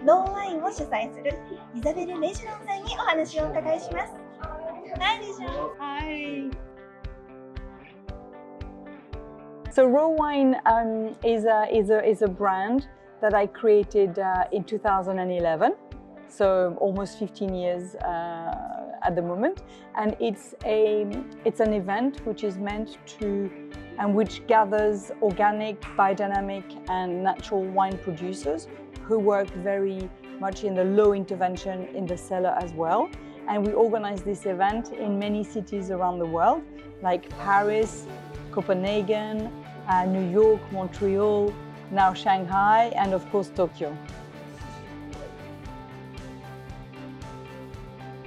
ノンワインを主催するイザベルレジュロンさんにお話をお伺いします。Hi, レジュロン。Hi. So WINE is a brand that I created in 2011. So almost 15 years at the moment, and it's an event which is meant to and which gathers organic, biodynamic, and natural wine producers who work very much in the low intervention in the cellar as well. And we organize this event in many cities around the world, like Paris, Copenhagen, New York, Montreal, now Shanghai, and of course Tokyo.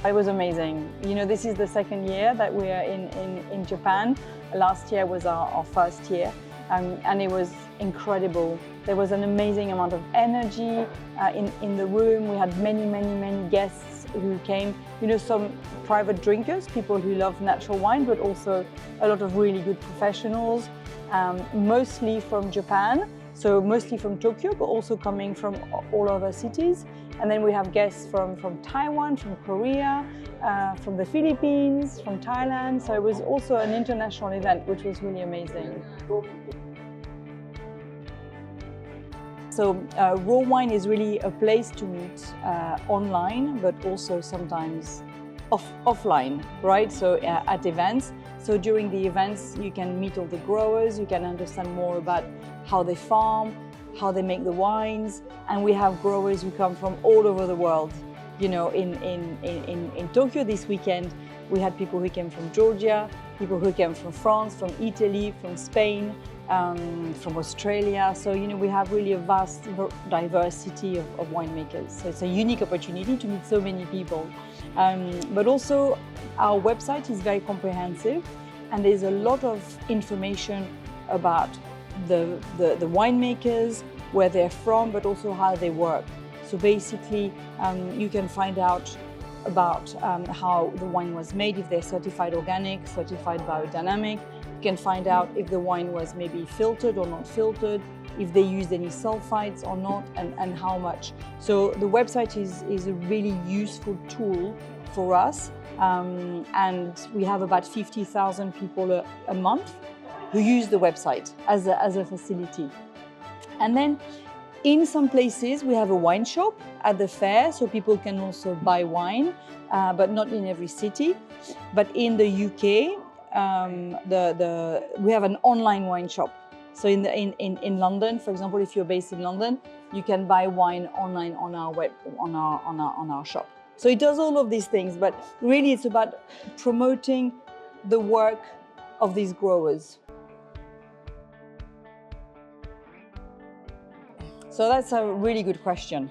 It was amazing. You know, this is the second year that we are in Japan. Last year was our first year, and it was incredible. There was an amazing amount of energy in the room. We had many guests who came. You know, some private drinkers, people who love natural wine, but also a lot of really good professionals, mostly from Japan. So mostly from Tokyo, but also coming from all other cities. And then we have guests from Taiwan, from Korea, from the Philippines, from Thailand. So it was also an international event, which was really amazing. So WINE is really a place to meet online, but also sometimes offline, right? So at events. So during the events, you can meet all the growers, you can understand more about how they farm, how they make the wines, and we have growers who come from all over the world. You know, in Tokyo this weekend, we had people who came from Georgia, people who came from France, from Italy, from Spain, from Australia. So, you know, we have really a vast diversity of winemakers. So it's a unique opportunity to meet so many people. But also our website is very comprehensive, and there's a lot of information about the winemakers, where they're from, but also how they work. So basically, you can find out about how the wine was made, if they're certified organic, certified biodynamic. You can find out if the wine was maybe filtered or not filtered, if they used any sulfites or not, and how much. So the website is a really useful tool for us, and we have about 50,000 people a month who use the website as a facility. And then in some places we have a wine shop at the fair, so people can also buy wine, but not in every city. But in the UK, we have an online wine shop. So in London, for example, if you're based in London, you can buy wine online on our shop. So it does all of these things, but really it's about promoting the work of these growers. So that's a really good question.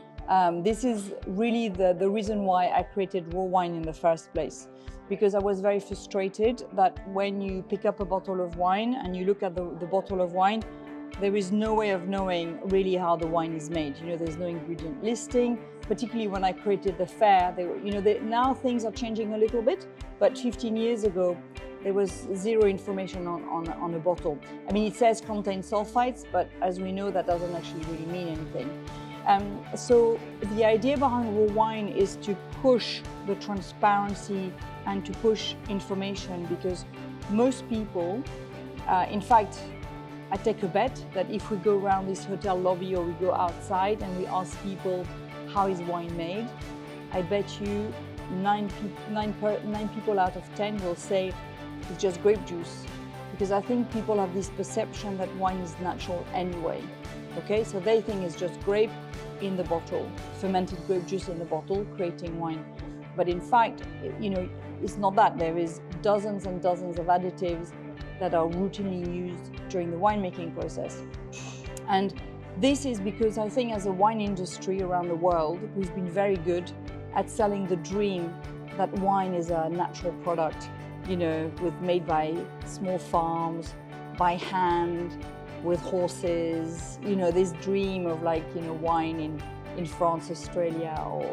This is really the reason why I created WINE in the first place, because I was very frustrated that when you pick up a bottle of wine and you look at the bottle of wine, there is no way of knowing really how the wine is made. You know, there's no ingredient listing, particularly when I created the fair. Now things are changing a little bit, but 15 years ago, there was zero information on a bottle. I mean, it says contains sulfites, but as we know, that doesn't actually really mean anything. So the idea behind WINE is to push the transparency and to push information, because most people, in fact, I take a bet that if we go around this hotel lobby or we go outside and we ask people how is wine made, I bet you nine people out of 10 will say it's just grape juice, because I think people have this perception that wine is natural anyway. Okay, so they think it's just grape in the bottle, fermented grape juice in the bottle, creating wine. But in fact, you know, it's not that. There is dozens and dozens of additives that are routinely used during the winemaking process. And this is because I think as a wine industry around the world, we've been very good at selling the dream that wine is a natural product, you know, made by small farms, by hand, with horses, you know, this dream of like, you know, wine in France, Australia, or,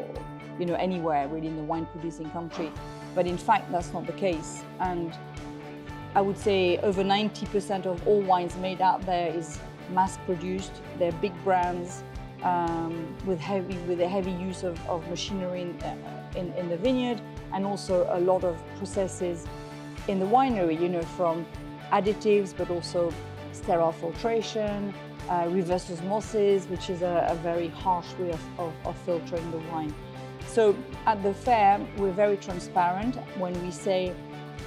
you know, anywhere really in the wine producing country. But in fact, that's not the case. And I would say over 90% of all wines made out there is mass produced. They're big brands. with a heavy use of machinery in the vineyard, and also a lot of processes in the winery, you know, from additives, but also sterile filtration, reverse osmosis, which is a very harsh way of filtering the wine. So at the fair, we're very transparent when we say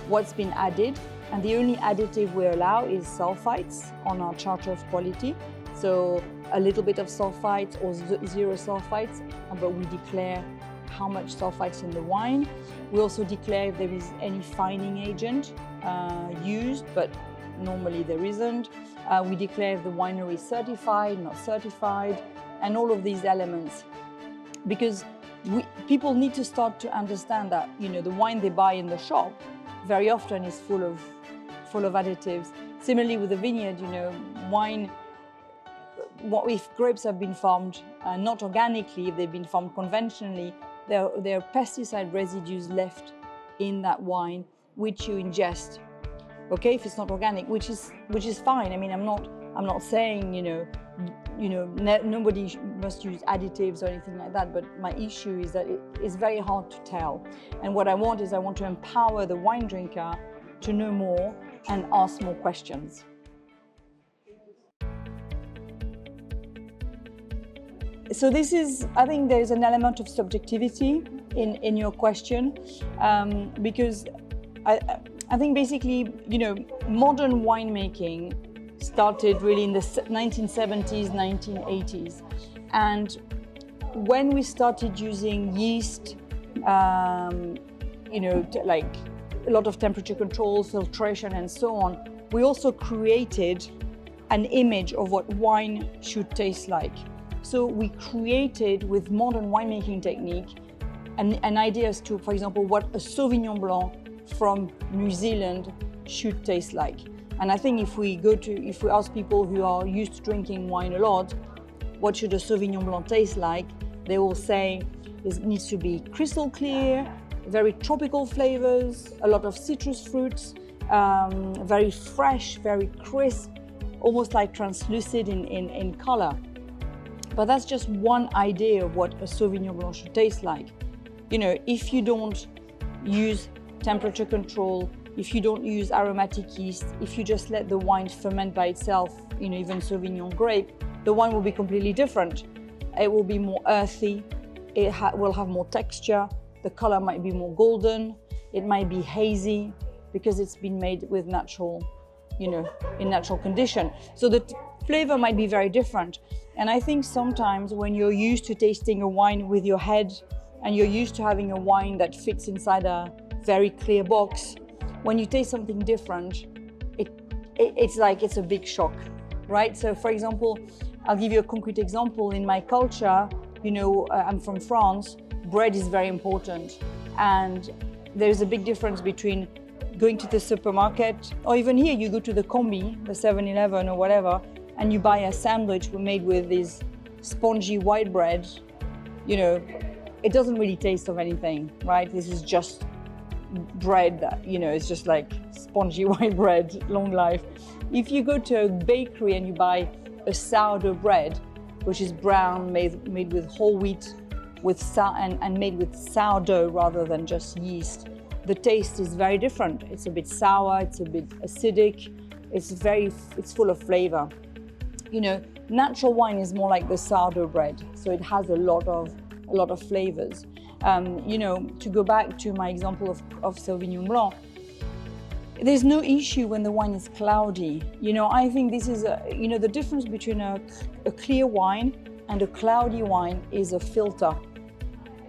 what's been added, and the only additive we allow is sulfites on our charter of quality. So a little bit of sulfites or zero sulfites, but we declare how much sulfites in the wine. We also declare if there is any fining agent used, but normally there isn't. We declare if the winery is certified, not certified, and all of these elements. Because people need to start to understand that, you know, the wine they buy in the shop very often is full of additives. Similarly with the vineyard, you know, wine, what if grapes have been farmed not organically, if they've been farmed conventionally, there are pesticide residues left in that wine which you ingest. Okay, if it's not organic, which is fine. I mean, I'm not saying, nobody must use additives or anything like that, but my issue is that it's very hard to tell. And what I want to empower the wine drinker to know more and ask more questions. So I think there's an element of subjectivity in your question, because I think basically, modern winemaking started really in the 1970s, 1980s. And when we started using yeast, like a lot of temperature control, filtration, and so on, we also created an image of what wine should taste like. So we created, with modern winemaking technique, an idea as to, for example, what a Sauvignon Blanc from New Zealand should taste like. And I think if we ask people who are used to drinking wine a lot, what should a Sauvignon Blanc taste like? They will say it needs to be crystal clear, very tropical flavors, a lot of citrus fruits, very fresh, very crisp, almost like translucid in color. But that's just one idea of what a Sauvignon Blanc should taste like. If you don't use temperature control, if you don't use aromatic yeast, if you just let the wine ferment by itself, even Sauvignon grape, the wine will be completely different. It will be more earthy, it will have more texture, the color might be more golden, it might be hazy because it's been made with natural, in natural condition. So the flavor might be very different. And I think sometimes when you're used to tasting a wine with your head and you're used to having a wine that fits inside a very clear box, when you taste something different, it's like it's a big shock, right? So for example, I'll give you a concrete example. In my culture, I'm from France, bread is very important. And there's a big difference between going to the supermarket, or even here, you go to the Combi, the 7-Eleven or whatever, and you buy a sandwich made with this spongy white bread. It doesn't really taste of anything, right? This is just bread that, it's just like spongy white bread, long life. If you go to a bakery and you buy a sourdough bread, which is brown, made with whole wheat, and made with sourdough rather than just yeast, the taste is very different. It's a bit sour, it's a bit acidic, it's full of flavor. Natural wine is more like the sourdough bread, so it has a lot of flavors. To go back to my example of Sauvignon Blanc, there's no issue when the wine is cloudy. I think this is the difference between a clear wine and a cloudy wine is a filter.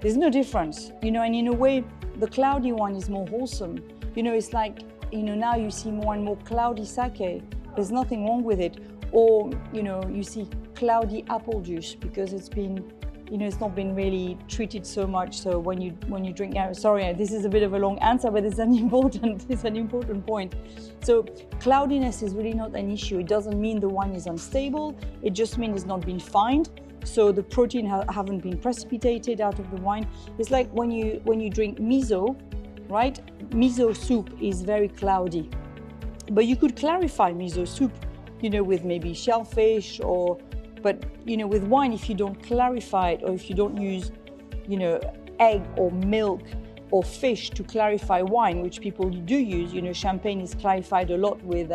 There's no difference, and in a way, the cloudy wine is more wholesome. It's like, now you see more and more cloudy sake. There's nothing wrong with it. Or, you see cloudy apple juice because it's been, it's not been really treated so much. So when you drink, sorry, this is a bit of a long answer, but it's an important point. So cloudiness is really not an issue. It doesn't mean the wine is unstable. It just means it's not been fined. So the protein haven't been precipitated out of the wine. It's like when you drink miso, right? Miso soup is very cloudy, but you could clarify miso soup, with maybe shellfish or But, with wine, if you don't clarify it, or if you don't use, egg or milk or fish to clarify wine, which people do use, champagne is clarified a lot with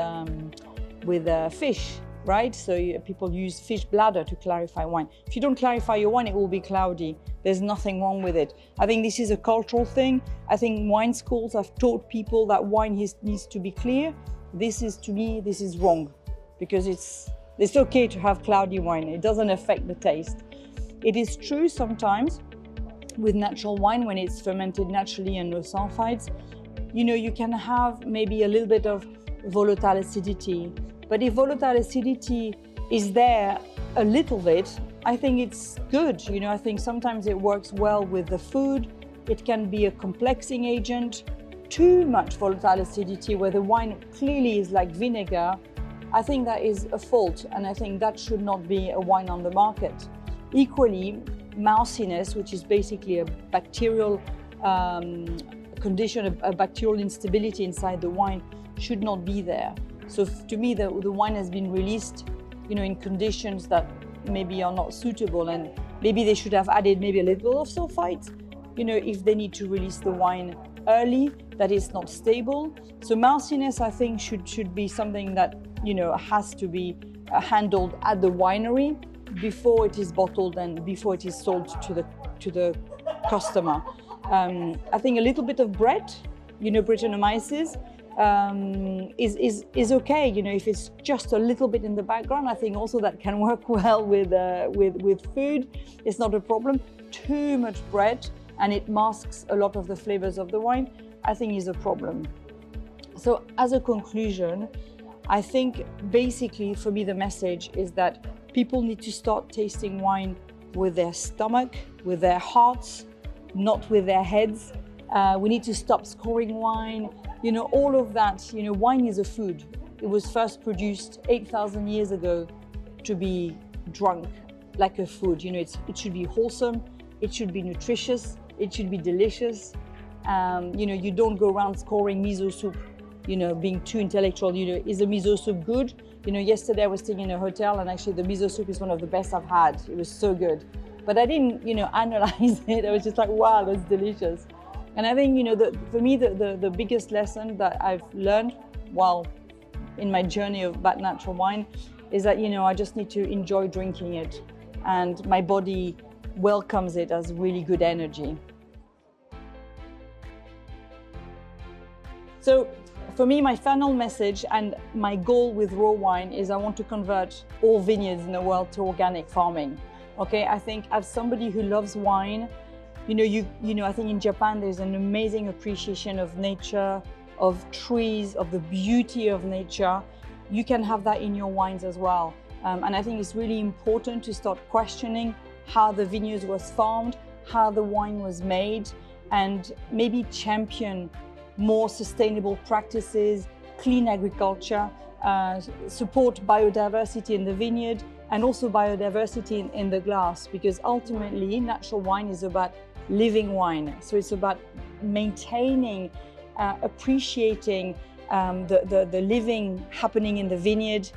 fish, right? So people use fish bladder to clarify wine. If you don't clarify your wine, it will be cloudy. There's nothing wrong with it. I think this is a cultural thing. I think wine schools have taught people that wine needs to be clear. To me, this is wrong, because it's okay to have cloudy wine. It doesn't affect the taste. It is true sometimes with natural wine, when it's fermented naturally and no sulfites, you can have maybe a little bit of volatile acidity. But if volatile acidity is there a little bit, I think it's good. I think sometimes it works well with the food. It can be a complexing agent. Too much volatile acidity, where the wine clearly is like vinegar, I think that is a fault, and I think that should not be a wine on the market. Equally, moussiness, which is basically a bacterial condition, a bacterial instability inside the wine, should not be there. So to me, the wine has been released, in conditions that maybe are not suitable, and maybe they should have added maybe a little of sulfite, if they need to release the wine early, that is not stable. So moussiness, I think, should be something that, has to be handled at the winery before it is bottled and before it is sold to the customer. I think a little bit of bread, Brettanomyces, is okay. If it's just a little bit in the background, I think also that can work well with food. It's not a problem. Too much bread, and it masks a lot of the flavors of the wine, I think is a problem. So as a conclusion, I think basically for me the message is that people need to start tasting wine with their stomach, with their hearts, not with their heads. We need to stop scoring wine. All of that, wine is a food. It was first produced 8,000 years ago to be drunk like a food. It should be wholesome, it should be nutritious, it should be delicious. You don't go around scoring miso soup, being too intellectual. Is the miso soup good? Yesterday I was staying in a hotel, and actually the miso soup is one of the best I've had. It was so good. But I didn't, analyze it. I was just like, wow, that's delicious. And I think, for me, the biggest lesson that I've learned while in my journey about natural wine is that, I just need to enjoy drinking it. And my body welcomes it as really good energy. So for me, my final message and my goal with raw wine is I want to convert all vineyards in the world to organic farming. Okay, I think as somebody who loves wine, I think in Japan there's an amazing appreciation of nature, of trees, of the beauty of nature. You can have that in your wines as well. And I think it's really important to start questioning how the vineyards was farmed, how the wine was made, and maybe champion more sustainable practices, clean agriculture, support biodiversity in the vineyard, and also biodiversity in the glass, because ultimately natural wine is about living wine. So it's about maintaining, appreciating the living happening in the vineyard,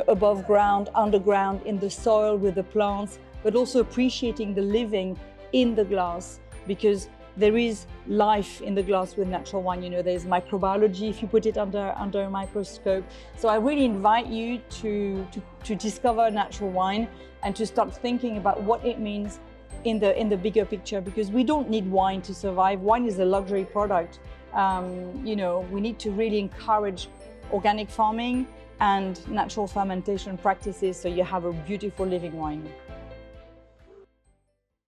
above ground, underground, in the soil with the plants, but also appreciating the living in the glass, because there is life in the glass with natural wine. There's microbiology if you put it under a microscope. So I really invite you to discover natural wine and to start thinking about what it means in the bigger picture, because we don't need wine to survive. Wine is a luxury product. We need to really encourage organic farming and natural fermentation practices so you have a beautiful living wine.